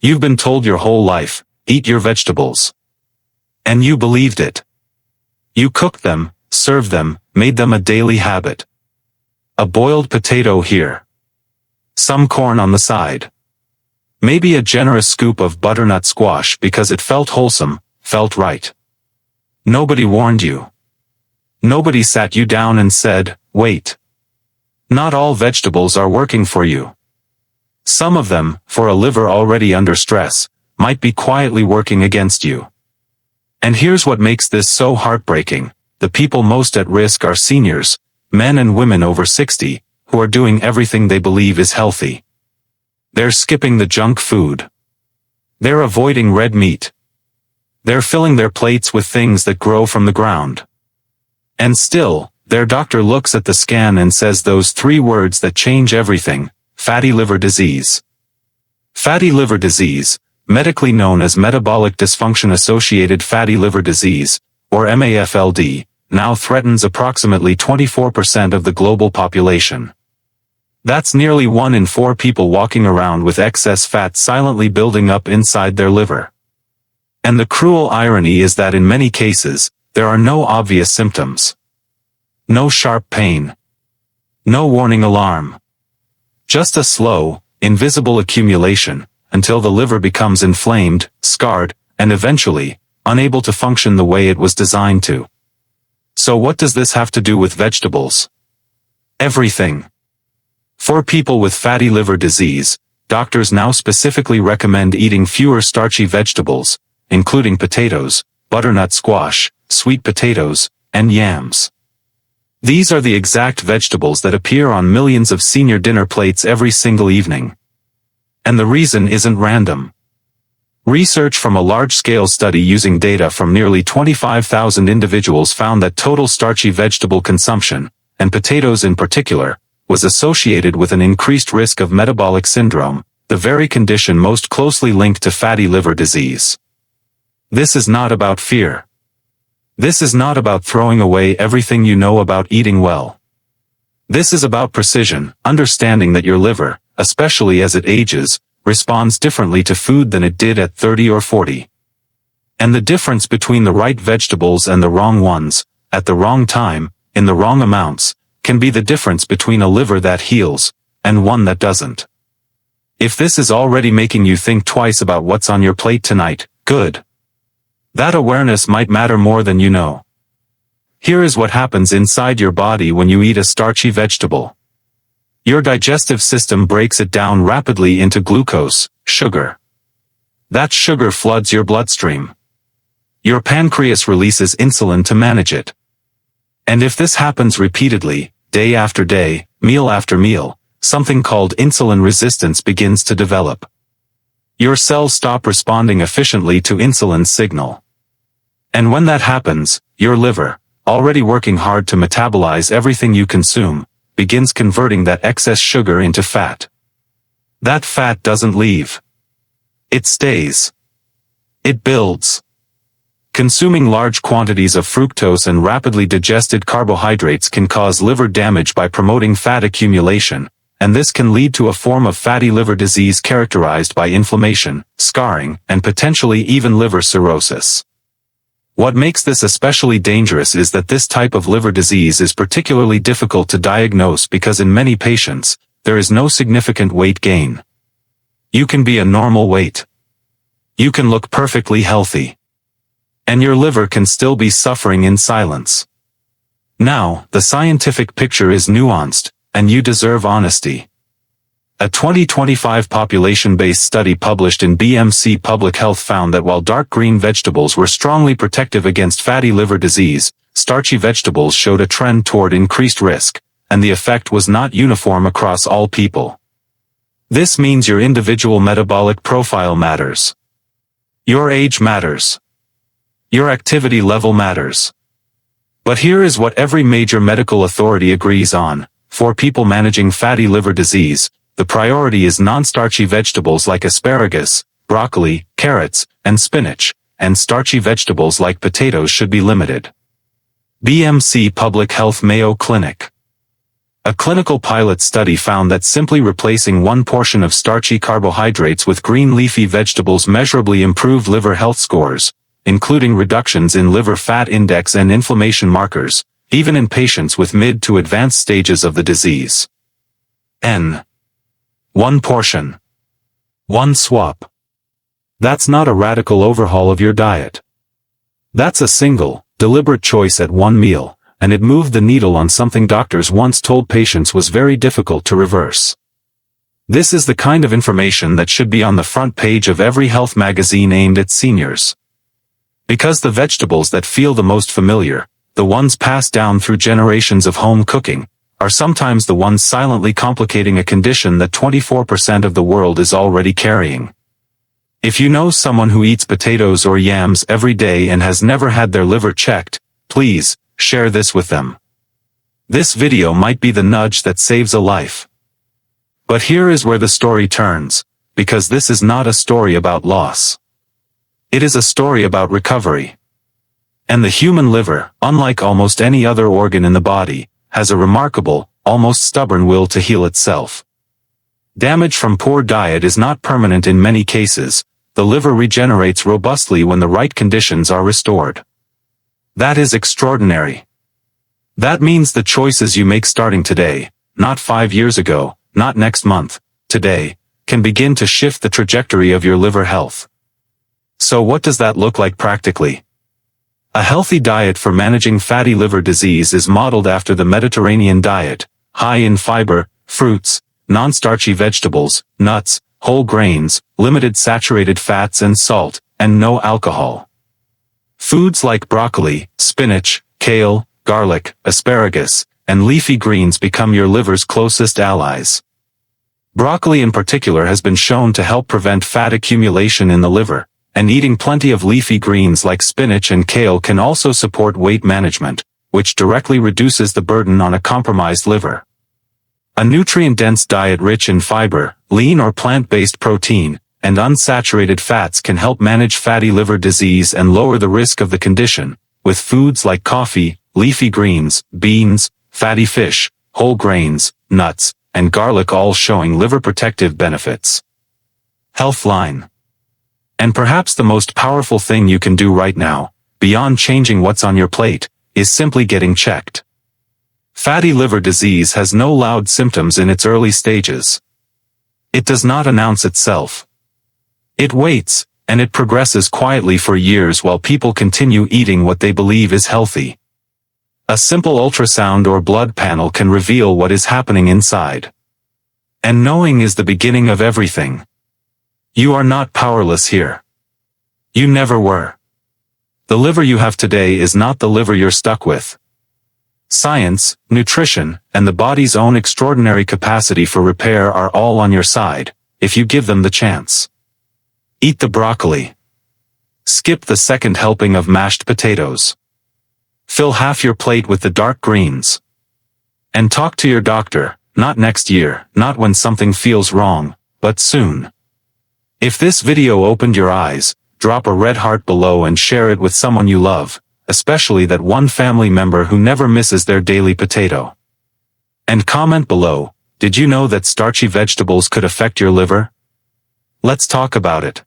You've been told your whole life, eat your vegetables. And you believed it. You cooked them, served them, made them a daily habit. A boiled potato here. Some corn on the side. Maybe a generous scoop of butternut squash because it felt wholesome, felt right. Nobody warned you. Nobody sat you down and said, wait. Not all vegetables are working for you. Some of them, for a liver already under stress, might be quietly working against you. And here's what makes this so heartbreaking. The people most at risk are seniors, men and women over 60, who are doing everything they believe is healthy. They're skipping the junk food. They're avoiding red meat. They're filling their plates with things that grow from the ground. And still, their doctor looks at the scan and says those 3 words that change everything: fatty liver disease. Fatty liver disease, medically known as metabolic dysfunction-associated fatty liver disease, or MAFLD, now threatens approximately 24% of the global population. That's nearly 1 in 4 people walking around with excess fat silently building up inside their liver. And the cruel irony is that in many cases, there are no obvious symptoms. No sharp pain. No warning alarm. Just a slow, invisible accumulation, until the liver becomes inflamed, scarred, and eventually, unable to function the way it was designed to. So what does this have to do with vegetables? Everything. For people with fatty liver disease, doctors now specifically recommend eating fewer starchy vegetables, including potatoes, butternut squash, sweet potatoes, and yams. These are the exact vegetables that appear on millions of senior dinner plates every single evening. And the reason isn't random. Research from a large-scale study using data from nearly 25,000 individuals found that total starchy vegetable consumption, and potatoes in particular, was associated with an increased risk of metabolic syndrome, the very condition most closely linked to fatty liver disease. This is not about fear. This is not about throwing away everything you know about eating well. This is about precision, understanding that your liver, especially as it ages, responds differently to food than it did at 30 or 40. And the difference between the right vegetables and the wrong ones, at the wrong time, in the wrong amounts, can be the difference between a liver that heals, and one that doesn't. If this is already making you think twice about what's on your plate tonight, good. That awareness might matter more than you know. Here is what happens inside your body when you eat a starchy vegetable. Your digestive system breaks it down rapidly into glucose, sugar. That sugar floods your bloodstream. Your pancreas releases insulin to manage it. And if this happens repeatedly, day after day, meal after meal, something called insulin resistance begins to develop. Your cells stop responding efficiently to insulin's signal. And when that happens, your liver, already working hard to metabolize everything you consume, begins converting that excess sugar into fat. That fat doesn't leave. It stays. It builds. Consuming large quantities of fructose and rapidly digested carbohydrates can cause liver damage by promoting fat accumulation, and this can lead to a form of fatty liver disease characterized by inflammation, scarring, and potentially even liver cirrhosis. What makes this especially dangerous is that this type of liver disease is particularly difficult to diagnose because in many patients, there is no significant weight gain. You can be a normal weight. You can look perfectly healthy. And your liver can still be suffering in silence. Now, the scientific picture is nuanced, and you deserve honesty. A 2025 population-based study published in BMC Public Health found that while dark green vegetables were strongly protective against fatty liver disease, starchy vegetables showed a trend toward increased risk, and the effect was not uniform across all people. This means your individual metabolic profile matters. Your age matters. Your activity level matters. But here is what every major medical authority agrees on: for people managing fatty liver disease, the priority is non-starchy vegetables like asparagus, broccoli, carrots, and spinach, and starchy vegetables like potatoes should be limited. BMC Public Health Mayo Clinic. A clinical pilot study found that simply replacing one portion of starchy carbohydrates with green leafy vegetables measurably improved liver health scores, including reductions in liver fat index and inflammation markers, even in patients with mid to advanced stages of the disease. One portion. One swap. That's not a radical overhaul of your diet. That's a single, deliberate choice at one meal, and it moved the needle on something doctors once told patients was very difficult to reverse. This is the kind of information that should be on the front page of every health magazine aimed at seniors. Because the vegetables that feel the most familiar, the ones passed down through generations of home cooking, are sometimes the ones silently complicating a condition that 24% of the world is already carrying. If you know someone who eats potatoes or yams every day and has never had their liver checked, please, share this with them. This video might be the nudge that saves a life. But here is where the story turns, because this is not a story about loss. It is a story about recovery. And the human liver, unlike almost any other organ in the body, has a remarkable, almost stubborn will to heal itself. Damage from poor diet is not permanent in many cases. The liver regenerates robustly when the right conditions are restored. That is extraordinary. That means the choices you make starting today, not 5 years ago, not next month, today, can begin to shift the trajectory of your liver health. So what does that look like practically? A healthy diet for managing fatty liver disease is modeled after the Mediterranean diet, high in fiber, fruits, non-starchy vegetables, nuts, whole grains, limited saturated fats and salt, and no alcohol. Foods like broccoli, spinach, kale, garlic, asparagus, and leafy greens become your liver's closest allies. Broccoli in particular has been shown to help prevent fat accumulation in the liver, and eating plenty of leafy greens like spinach and kale can also support weight management, which directly reduces the burden on a compromised liver. A nutrient-dense diet rich in fiber, lean or plant-based protein, and unsaturated fats can help manage fatty liver disease and lower the risk of the condition, with foods like coffee, leafy greens, beans, fatty fish, whole grains, nuts, and garlic all showing liver protective benefits. Healthline. And perhaps the most powerful thing you can do right now, beyond changing what's on your plate, is simply getting checked. Fatty liver disease has no loud symptoms in its early stages. It does not announce itself. It waits, and it progresses quietly for years while people continue eating what they believe is healthy. A simple ultrasound or blood panel can reveal what is happening inside. And knowing is the beginning of everything. You are not powerless here. You never were. The liver you have today is not the liver you're stuck with. Science, nutrition, and the body's own extraordinary capacity for repair are all on your side, if you give them the chance. Eat the broccoli. Skip the second helping of mashed potatoes. Fill half your plate with the dark greens. And talk to your doctor, not next year, not when something feels wrong, but soon. If this video opened your eyes, drop a red heart below and share it with someone you love, especially that one family member who never misses their daily potato. And comment below, did you know that starchy vegetables could affect your liver? Let's talk about it.